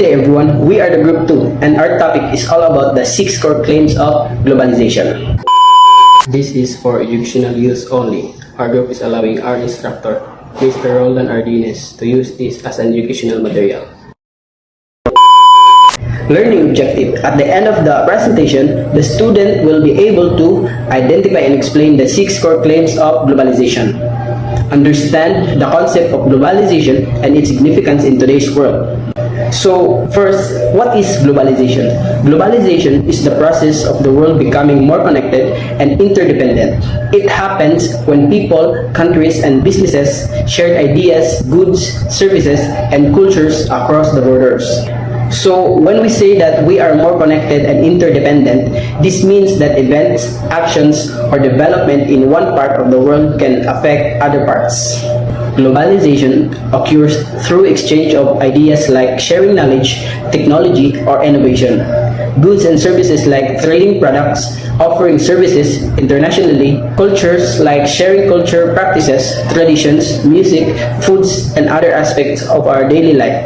day everyone, we are the group 2 and our topic is all about the 6 core claims of globalization. This is for educational use only. Our group is allowing our instructor, Mr. Roland Ardines, to use this as an educational material. Learning objective. At the end of the presentation, the student will be able to identify and explain the 6 core claims of globalization. Understand the concept of globalization and its significance in today's world. So first, what is globalization? Globalization is the process of the world becoming more connected and interdependent. It happens when people, countries, and businesses share ideas, goods, services, and cultures across the borders. So when we say that we are more connected and interdependent, this means that events, actions, or development in one part of the world can affect other parts. Globalization occurs through exchange of ideas like sharing knowledge, technology, or innovation. Goods and services like trading products, offering services internationally, cultures like sharing culture practices, traditions, music, foods, and other aspects of our daily life.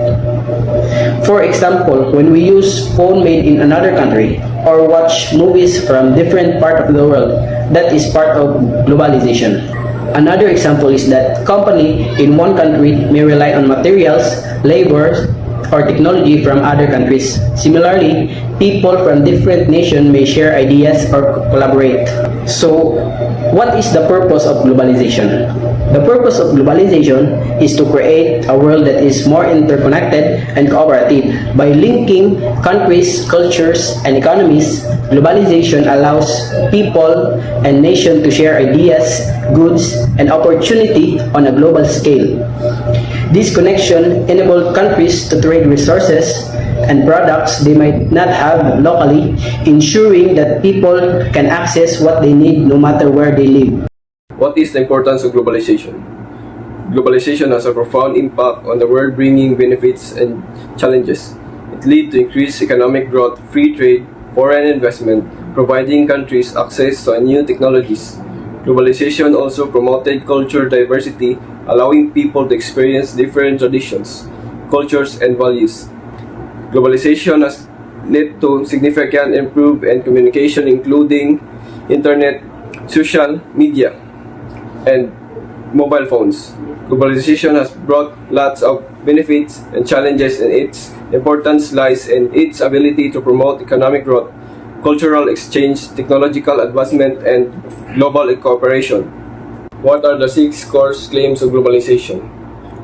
For example, when we use phone made in another country or watch movies from different part of the world, that is part of globalization. Another example is that company in one country may rely on materials, labor, or technology from other countries. Similarly, people from different nations may share ideas or collaborate. So, what is the purpose of globalization? The purpose of globalization is to create a world that is more interconnected and cooperative. By linking countries, cultures, and economies, globalization allows people and nations to share ideas, goods, and opportunity on a global scale. This connection enables countries to trade resources and products they might not have locally, ensuring that people can access what they need no matter where they live. What is the importance of globalization? Globalization has a profound impact on the world, bringing benefits and challenges. It leads to increased economic growth, free trade, foreign investment, providing countries access to new technologies. Globalization also promoted cultural diversity, allowing people to experience different traditions, cultures, and values. Globalization has led to significant improvement in communication, including internet, social media, and mobile phones. Globalization has brought lots of benefits and challenges, and its importance lies in its ability to promote economic growth, cultural exchange, technological advancement, and global cooperation. What are the 6 core claims of globalization?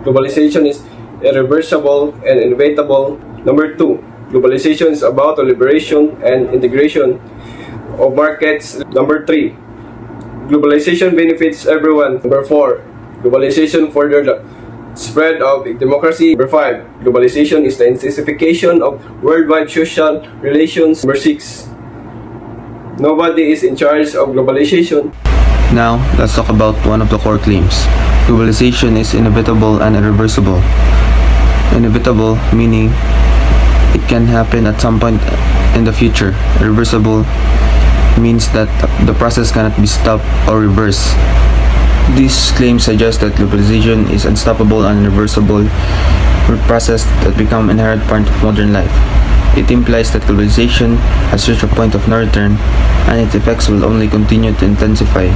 Globalization is irreversible and inevitable. Number 2, globalization is about the liberation and integration of markets. Number 3, globalization benefits everyone. Number 4, globalization further the spread of democracy. Number 5, globalization is the intensification of worldwide social relations. Number 6, nobody is in charge of globalization. Now, let's talk about one of the core claims. Globalization is inevitable and irreversible. Inevitable meaning it can happen at some point in the future. Irreversible means that the process cannot be stopped or reversed. These claims suggest that globalization is unstoppable and irreversible process that become inherent part of modern life. It implies that globalization has reached a point of no return, and its effects will only continue to intensify.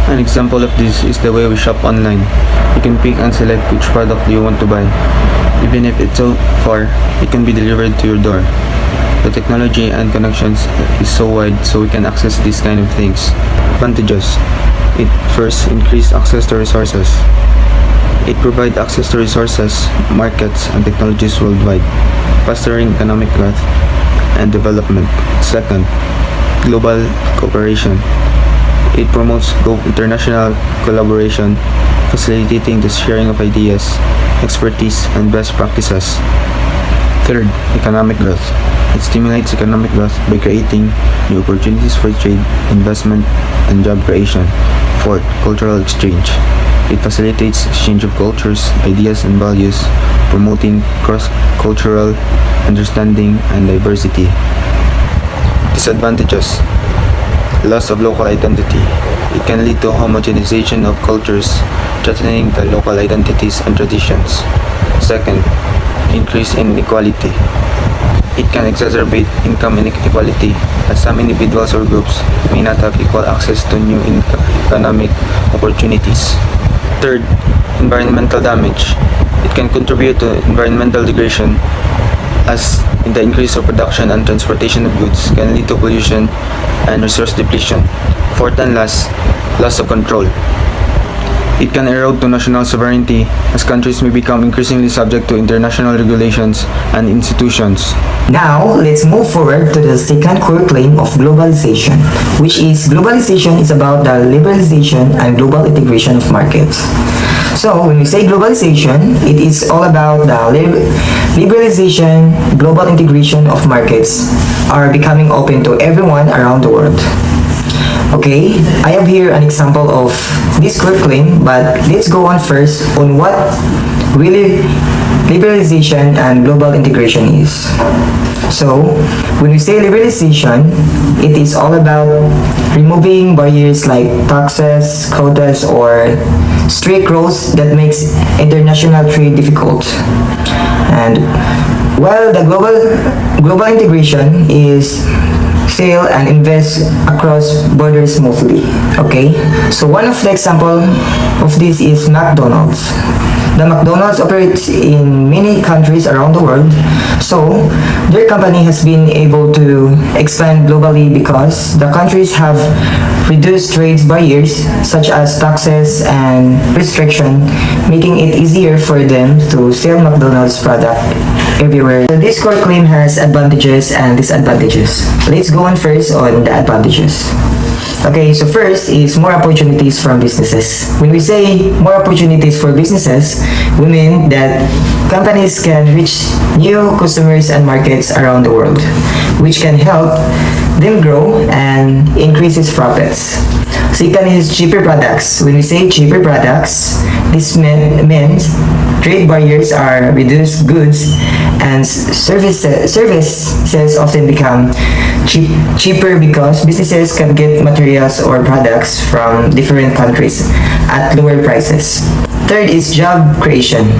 An example of this is the way we shop online. You can pick and select which product you want to buy. Even if it's so far, it can be delivered to your door. The technology and connections is so wide, so we can access these kind of things. Advantages. It first increased access to resources. It provides access to resources, markets, and technologies worldwide, fostering economic growth and development. Second, global cooperation. It promotes international collaboration, facilitating the sharing of ideas, expertise, and best practices. Third, economic growth. It stimulates economic growth by creating new opportunities for trade, investment, and job creation. Fourth, cultural exchange. It facilitates exchange of cultures, ideas, and values, promoting cross-cultural understanding and diversity. Disadvantages. Loss of local identity. It can lead to homogenization of cultures, threatening the local identities and traditions. Second, increase in inequality. It can exacerbate income inequality, as some individuals or groups may not have equal access to new economic opportunities. Third, environmental damage. It can contribute to environmental degradation, as in the increase of production and transportation of goods can lead to pollution and resource depletion. Fourth and last, loss of control. It can erode to national sovereignty, as countries may become increasingly subject to international regulations and institutions. Now, let's move forward to the second core claim of globalization, which is globalization is about the liberalization and global integration of markets. So, when we say globalization, it is all about the liberalization, global integration of markets are becoming open to everyone around the world. Okay, I have here an example of this core claim, but let's go on first on what really liberalization and global integration is. So, when we say liberalization, it is all about removing barriers like taxes, quotas, or strict rules that makes international trade difficult. And while the global integration is sell and invest across borders smoothly. Okay, so one of the example of this is McDonald's. The McDonald's operates in many countries around the world, so their company has been able to expand globally because the countries have reduced trade barriers such as taxes and restriction, making it easier for them to sell McDonald's product everywhere. So this core claim has advantages and disadvantages. Let's go on first on the advantages. Okay, so first is more opportunities from businesses. When we say more opportunities for businesses, we mean that companies can reach new customers and markets around the world, which can help them grow and increase its profits. Second is cheaper products. When we say cheaper products, this means trade barriers are reduced, goods and services often become cheaper because businesses can get materials or products from different countries at lower prices. Third is job creation.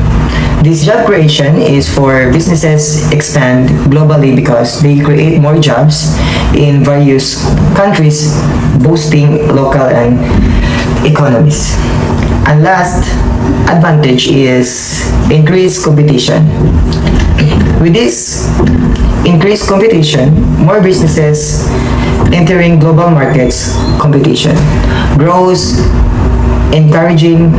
This job creation is for businesses expand globally because they create more jobs in various countries, boosting local and economies. And last advantage is increased competition. With this increased competition, more businesses entering global markets competition grows, encouraging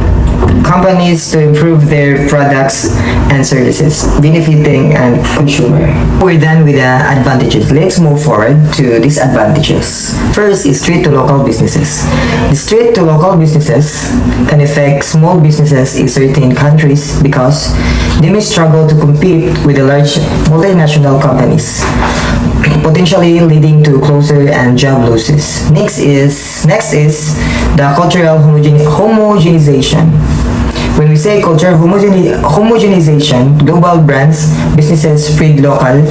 companies to improve their products and services, benefiting and consumer. We're done with the advantages. Let's move forward to disadvantages. First is street to local businesses. The street to local businesses can affect small businesses in certain countries because they may struggle to compete with the large multinational companies, potentially leading to closure and job losses. Next is the cultural homogenization. When we say cultural homogenization, global brands, businesses spread local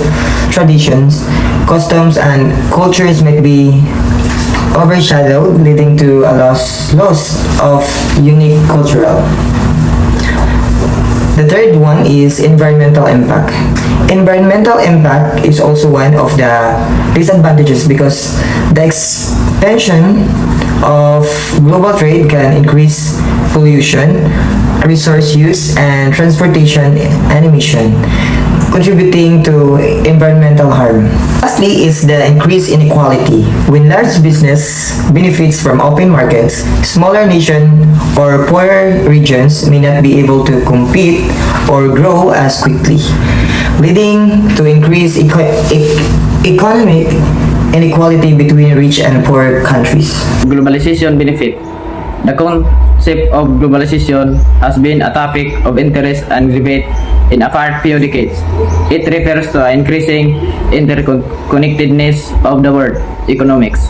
traditions, customs, and cultures might be overshadowed, leading to a loss of unique cultural. The third one is environmental impact. Environmental impact is also one of the disadvantages because the expansion of global trade can increase pollution, resource use, and transportation and emission, contributing to environmental harm. Lastly is the increased inequality. When large business benefits from open markets, smaller nations or poorer regions may not be able to compete or grow as quickly, leading to increased economic inequality between rich and poor countries. Globalization benefit. The concept of globalization has been a topic of interest and debate in a past few decades. It refers to increasing interconnectedness of the world, economics,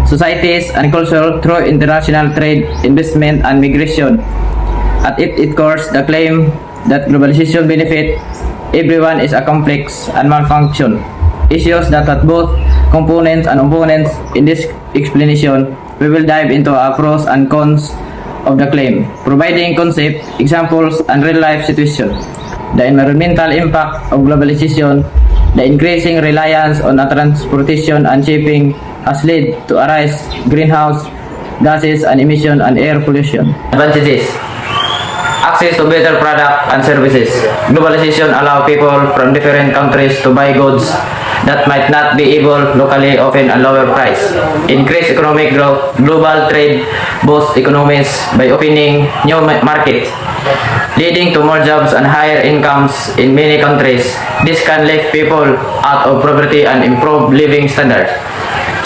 societies, and culture through international trade, investment, and migration. At its core, the claim that globalization benefit everyone is a complex and malfunction. Issues that have both components and opponents. In this explanation, we will dive into the pros and cons of the claim, providing concept, examples, and real-life situations. the environmental impact of globalization, the increasing reliance on transportation and shipping has led to a rise greenhouse gases and emission and air pollution. Advantages: access to better product and services. Globalization allows people from different countries to buy goods that might not be able locally, often at lower price. Increase economic growth. Global trade boosts economies by opening new markets, leading to more jobs and higher incomes in many countries. This can lift people out of poverty and improve living standards.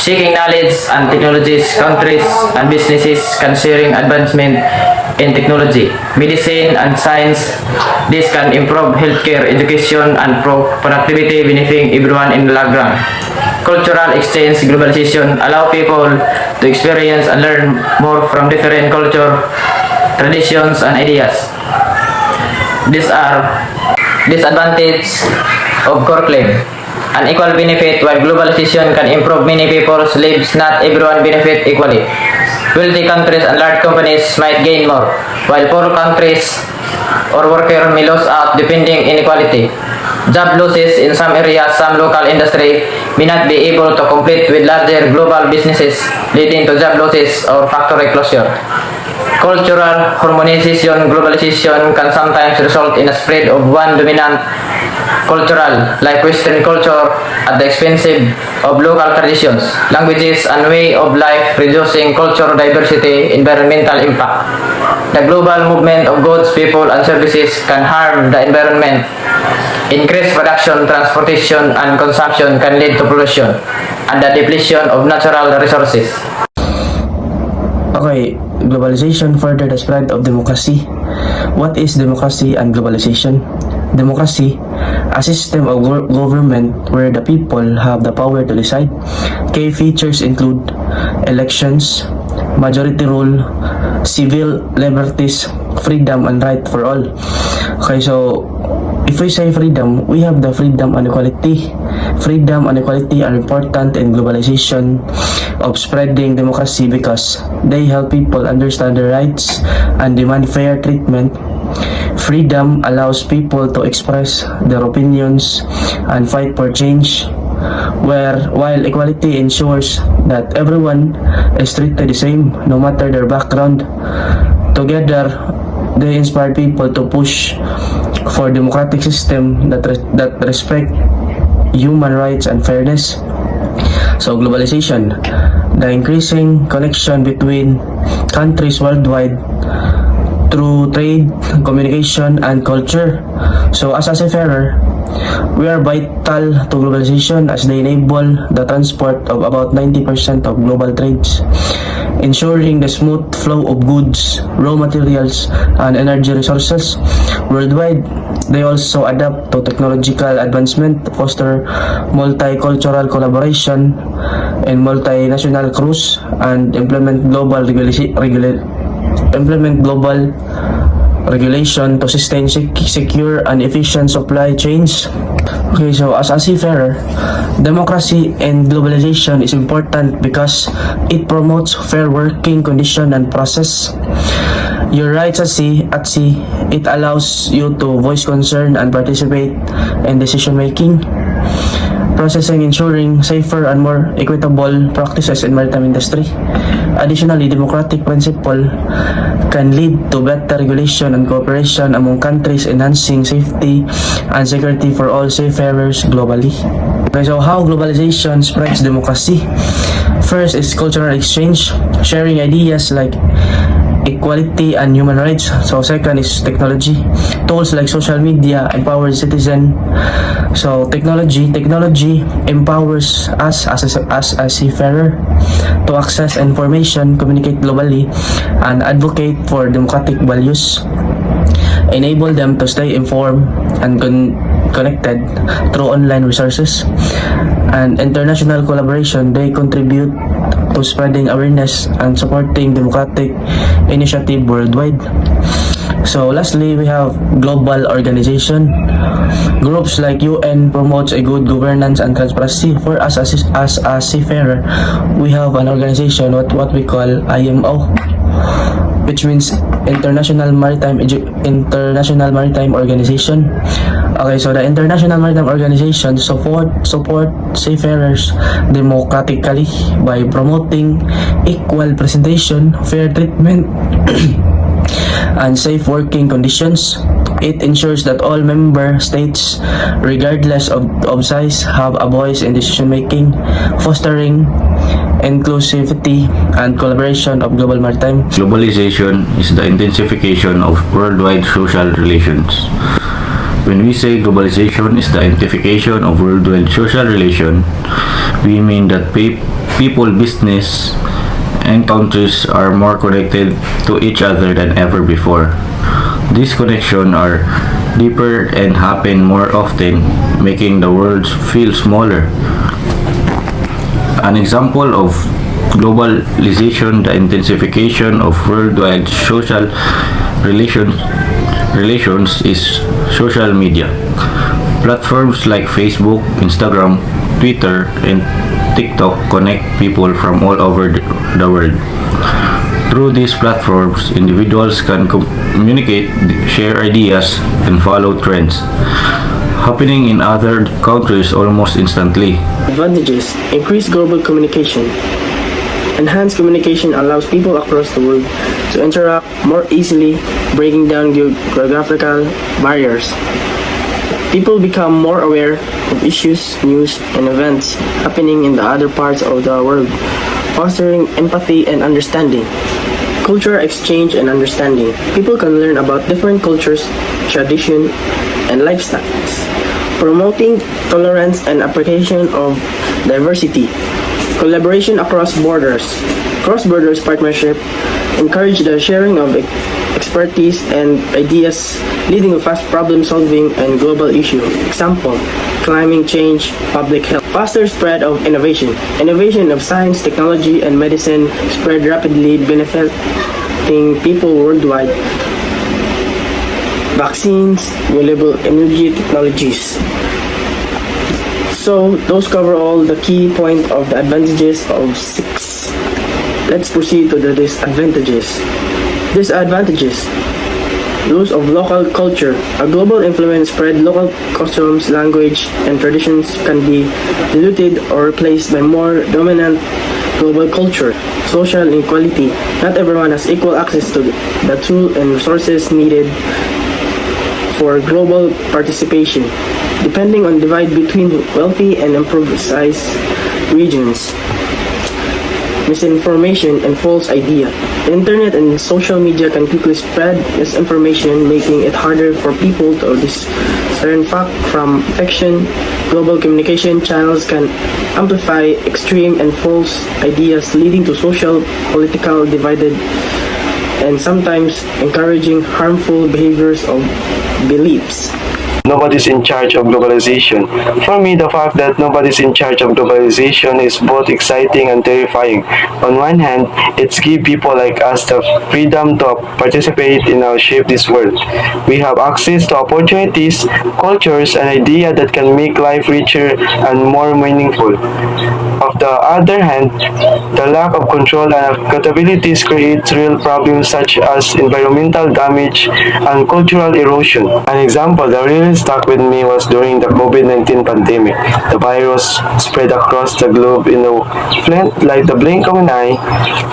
Seeking knowledge and technologies, countries and businesses can sharing advancement in technology, medicine and science. This can improve healthcare, education and productivity, benefiting everyone in the long run. Cultural exchange. Globalization allow people to experience and learn more from different culture, traditions and ideas. These are disadvantages of core claim. An equal benefit. While globalization can improve many people's lives, not everyone benefit equally. Wealthy countries and large companies might gain more, while poor countries or workers may lose out depending inequality. Job losses in some areas. Some local industry may not be able to compete with larger global businesses, leading to job losses or factory closure. Cultural harmonization. Globalization can sometimes result in a spread of one dominant cultural, like Western culture, at the expense of local traditions, languages, and way of life, reducing cultural diversity, environmental impact. The global movement of goods, people, and services can harm the environment. Increased production, transportation, and consumption can lead to pollution and the depletion of natural resources. Okay, globalization further the spread of democracy. What is democracy and globalization? Democracy, a system of government where the people have the power to decide. Key features include elections, majority rule, civil liberties, freedom and right for all. Okay, so if we say freedom, we have the freedom and equality. Freedom and equality are important in globalization of spreading democracy because they help people understand their rights and demand fair treatment. Freedom allows people to express their opinions and fight for change, while equality ensures that everyone is treated the same no matter their background. Together, they inspire people to push for democratic system that respect human rights and fairness. So globalization, the increasing connection between countries worldwide through trade, communication, and culture. So as a seafarer, we are vital to globalization as they enable the transport of about 90% of global trades, ensuring the smooth flow of goods, raw materials, and energy resources worldwide. They also adapt to technological advancement to foster multicultural collaboration in multinational crews and implement global regulation to sustain secure and efficient supply chains. Okay, so as a seafarer, democracy and globalization is important because it promotes fair working condition and process. Your rights at sea, it allows you to voice concern and participate in decision making processing, ensuring safer and more equitable practices in maritime industry. Additionally, democratic principle can lead to better regulation and cooperation among countries, enhancing safety and security for all seafarers globally. Okay, so how globalization spreads democracy? First is cultural exchange, sharing ideas like equality and human rights. So second is technology. Tools like social media empower citizens. So technology empowers us as a seafarer to access information, communicate globally, and advocate for democratic values. Enable them to stay informed and connected through online resources and international collaboration. They contribute to spreading awareness and supporting democratic initiative worldwide. So lastly, we have global organization. Groups like UN promotes a good governance and transparency. For us as a seafarer, we have an organization what we call IMO. which means International Maritime Organization. Okay, so the International Maritime Organization support seafarers democratically by promoting equal presentation, fair treatment, and safe working conditions. It ensures that all member states, regardless of size, have a voice in decision making, fostering inclusivity and collaboration of global maritime. Globalization is the intensification of worldwide social relations. When we say globalization is the intensification of worldwide social relations, we mean that people, business, and countries are more connected to each other than ever before. These connections are deeper and happen more often, making the world feel smaller. An example of globalization, the intensification of worldwide social relations is social media. Platforms like Facebook, Instagram, Twitter, and TikTok connect people from all over the world. Through these platforms, individuals can communicate, share ideas, and follow trends happening in other countries almost instantly. Advantages: increase global communication. Enhanced communication allows people across the world to interact more easily, breaking down geographical barriers. People become more aware of issues, news, and events happening in the other parts of the world, fostering empathy and understanding. Cultural exchange and understanding. People can learn about different cultures, traditions, and lifestyles, promoting tolerance and appreciation of diversity. Collaboration across borders. Cross-border partnership encourage the sharing of expertise and ideas, leading to fast problem solving and global issue. Example: climate change, public health. Faster spread of innovation. Innovation of science, technology, and medicine spread rapidly, benefiting people worldwide. Vaccines, renewable energy technologies. So those cover all the key point of the advantages of 6. Let's proceed to the disadvantages. Disadvantages: loss of local culture. A global influence spread local customs, language, and traditions can be diluted or replaced by more dominant global culture. Social inequality. Not everyone has equal access to the tools and resources needed for global participation, depending on divide between wealthy and impoverished regions. Misinformation and false idea. The internet and social media can quickly spread misinformation, making it harder for people to discern fact from fiction. Global communication channels can amplify extreme and false ideas, leading to social, political divided, and sometimes encouraging harmful behaviors or beliefs. Nobody's in charge of globalization. For me, the fact that nobody's in charge of globalization is both exciting and terrifying. On one hand, it's give people like us the freedom to participate in our shape this world. We have access to opportunities, cultures, and ideas that can make life richer and more meaningful. On the other hand, the lack of control and accountability creates real problems such as environmental damage and cultural erosion. An example that really stuck with me was during the COVID-19 pandemic. The virus spread across the globe in like the blink of an eye.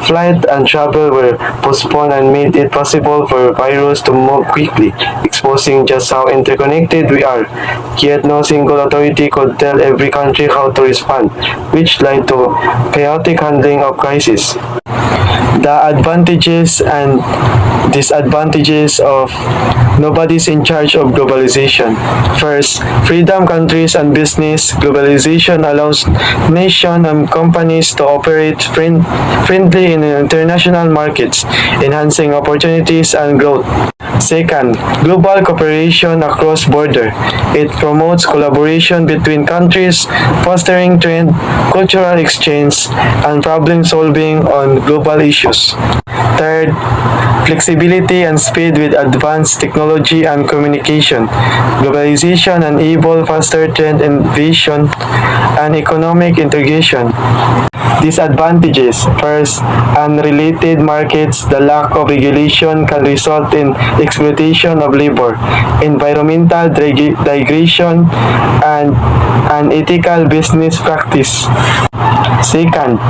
Flight and travel were postponed and made it possible for virus to move quickly, exposing just how interconnected we are. Yet no single authority could tell every country how to respond, which led to chaotic handling of crisis. The advantages and disadvantages of nobody's in charge of globalization. First, freedom countries and business. Globalization allows nations and companies to operate friendly in international markets, enhancing opportunities and growth. Second, global cooperation across border. It promotes collaboration between countries, fostering trade, cultural exchange, and problem solving on global issues. Third, flexibility and speed with advanced technology and communication. Globalization enables faster trend innovation and economic integration. Disadvantages. First, unrelated markets. The lack of regulation can result in exploitation of labor, environmental degradation, and unethical business practice. Second,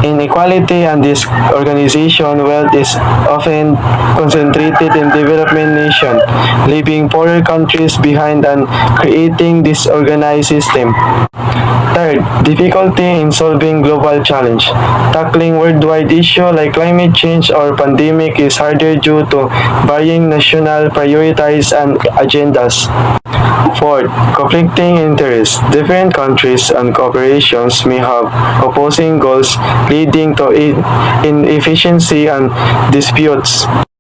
inequality and disorganization. Wealth is often concentrated in developing nations, leaving poorer countries behind and creating disorganized system. Third, difficulty in solving global challenge. Tackling worldwide issues like climate change or pandemic is harder due to varying national priorities and agendas. Fourth, conflicting interests. Different countries and corporations may have opposing goals, leading to inefficiency and disputes.